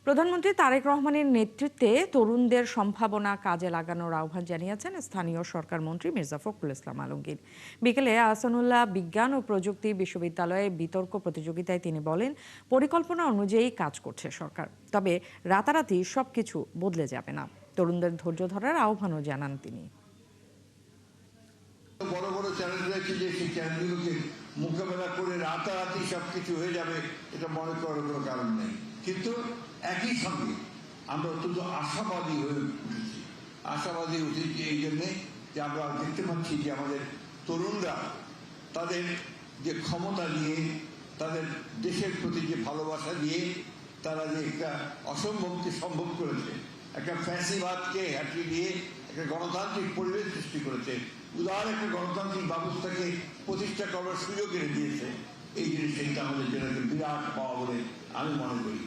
প্রধানমন্ত্রী তারেক রহমানের নেতৃত্বে তরুণদের সম্ভাবনা কাজে লাগানোর আহ্বান জানিয়েছেন স্থানীয় সরকার মন্ত্রী মির্জা ফখরুল ইসলাম আলমগীর। বিকেলে আহসানুল্লাহ বিজ্ঞান ও প্রযুক্তি বিশ্ববিদ্যালয়ে বিতর্ক প্রতিযোগিতায় তিনি বলেন, পরিকল্পনা অনুযায়ী কাজ করছে সরকার, তবে রাতারাতি সবকিছু বদলে যাবে না। তরুণদের ধৈর্য ধরার আহ্বানও জানান তিনি। বড় বড় চ্যালেঞ্জ রয়েছে, যে সেই চ্যালেঞ্জগুলোকে মোকাবেলা করে রাতারাতি সবকিছু হয়ে যাবে এটা মনে করার কোনো কারণ নেই। কিন্তু একই সঙ্গে আমরা অত্যন্ত আশাবাদী হয়ে উঠেছি। আশাবাদী উঠেছি এই জন্যে যে আমরা দেখতে পাচ্ছি যে আমাদের তরুণরা তাদের যে ক্ষমতা নিয়ে, তাদের দেশের প্রতি যে ভালোবাসা দিয়ে তারা যে একটা অসম্ভবকে সম্ভব করেছে, একটা ফ্যাসিবাদকে হটিয়ে দিয়ে একটা গণতান্ত্রিক পরিবেশ সৃষ্টি করেছে, উদার একটা গণতান্ত্রিক ব্যবস্থাকে প্রতিষ্ঠা করার সুযোগ এনে দিয়েছে। এই জিনিসটা আমাদের জন্য বিরাট পাওয়া বলে আমি মনে করি।